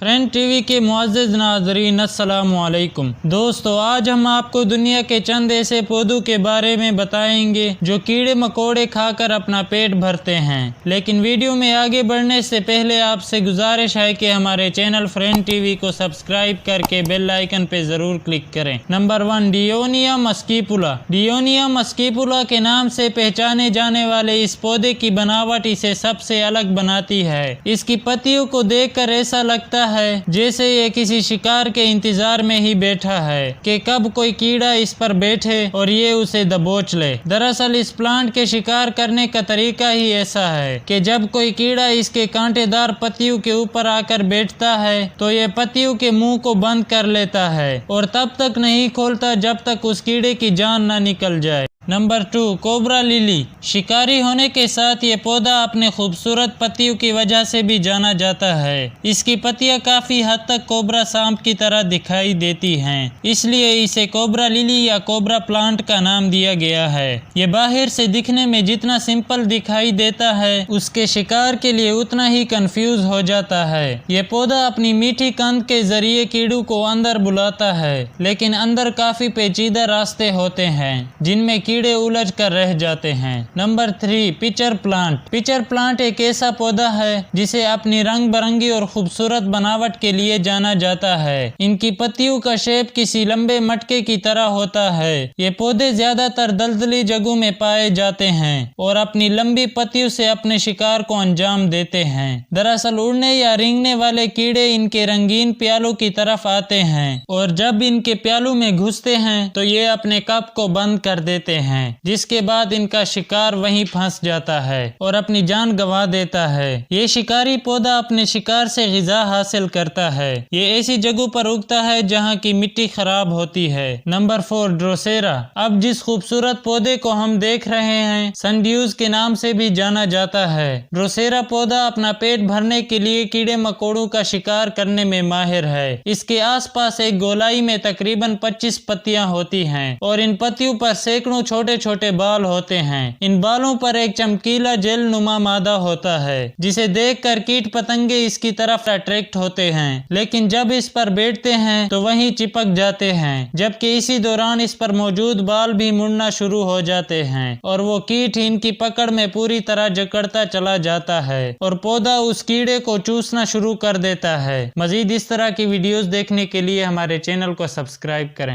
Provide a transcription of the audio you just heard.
Friend T V کے معزز ناظرین السلام علیکم دوستو، آج ہم آپ کو دنیا کے چند ایسے پودوں کے بارے میں بتائیں گے جو کیڑے مکوڑے کھا کر اپنا پیٹ بھرتے ہیں۔ لیکن ویڈیو میں آگے بڑھنے سے پہلے آپ سے گزارش ہے کہ ہمارے چینل فرینڈ ٹی وی کو سبسکرائب کر کے بیل آئیکن پہ ضرور کلک کریں۔ نمبر 1، ڈیونیا مسکیپولا۔ ڈیونیا مسکیپولا کے نام سے پہچانے جانے والے اس پودے کی بناوٹ اسے سب سے الگ بناتی ہے۔ اس کی پتیوں کو دیکھ کر ایسا لگتا ہے جیسے یہ کسی شکار کے انتظار میں ہی بیٹھا ہے کہ کب کوئی کیڑا اس پر بیٹھے اور یہ اسے دبوچ لے۔ دراصل اس پلانٹ کے شکار کرنے کا طریقہ ہی ایسا ہے کہ جب کوئی کیڑا اس کے کانٹے دار پتیوں کے اوپر آ کر بیٹھتا ہے تو یہ پتیوں کے منہ کو بند کر لیتا ہے اور تب تک نہیں کھولتا جب تک اس کیڑے کی جان نہ نکل جائے۔ Number 2، cobra Laila. شکاری ہونے کے ساتھ یہ پودا اپنے خوبصورت پتیوں کی وجہ سے بھی جانا جاتا ہے۔ اس کی پتیاں کافی حد تک کوبرا سانپ کی طرح دکھائی دیتی ہیں، اس لیے اسے کوبرا لیلی یا کوبرا پلانٹ کا نام دیا گیا ہے۔ یہ باہر سے دکھنے میں جتنا سمپل دکھائی دیتا ہے، اس کے شکار کے لیے اتنا ہی کنفیوز ہو جاتا ہے۔ یہ پودا اپنی میٹھی کند کے ذریعے کیڑوں کو اندر بلاتا ہے، لیکن اندر کافی پیچیدہ راستے ہوتے ہیں جن میں کیڑے الجھ کر رہ جاتے ہیں۔ نمبر 3، پچر پلانٹ۔ پچر پلانٹ ایک ایسا پودا ہے جسے اپنی رنگ برنگی اور خوبصورت بناوٹ کے لیے جانا جاتا ہے۔ ان کی پتیوں کا شیپ کسی لمبے مٹکے کی طرح ہوتا ہے۔ یہ پودے زیادہ تر دلدلی جگہوں میں پائے جاتے ہیں اور اپنی لمبی پتیوں سے اپنے شکار کو انجام دیتے ہیں۔ دراصل اڑنے یا رینگنے والے کیڑے ان کے رنگین پیالوں کی طرف آتے ہیں اور جب ان کے پیالوں میں گھستے ہیں تو یہ اپنے کپ کو بند کر دیتے ہیں، جس کے بعد ان کا شکار وہیں پھنس جاتا ہے اور اپنی جان گنوا دیتا ہے۔ یہ شکاری پودا اپنے شکار سے غذا حاصل کرتا ہے۔ یہ ایسی جگہوں پر اگتا ہے جہاں کی مٹی خراب ہوتی ہے۔ نمبر 4، ڈروسیرا۔ اب جس خوبصورت پودے کو ہم دیکھ رہے ہیں سنڈیوز کے نام سے بھی جانا جاتا ہے۔ ڈروسیرا پودا اپنا پیٹ بھرنے کے لیے کیڑے مکوڑوں کا شکار کرنے میں ماہر ہے۔ اس کے آس پاس ایک گولائی میں تقریباً 25 پتیاں ہوتی ہیں اور ان پتیوں پر سینکڑوں چھوٹے چھوٹے بال ہوتے ہیں۔ ان بالوں پر ایک چمکیلا جیل نما مادہ ہوتا ہے جسے دیکھ کر کیٹ پتنگے اس کی طرف اٹریکٹ ہوتے ہیں، لیکن جب اس پر بیٹھتے ہیں تو وہیں چپک جاتے ہیں، جبکہ اسی دوران اس پر موجود بال بھی مڑنا شروع ہو جاتے ہیں اور وہ کیٹ ان کی پکڑ میں پوری طرح جکڑتا چلا جاتا ہے اور پودا اس کیڑے کو چوسنا شروع کر دیتا ہے۔ مزید اس طرح کی ویڈیوز دیکھنے کے لیے ہمارے چینل کو سبسکرائب کریں۔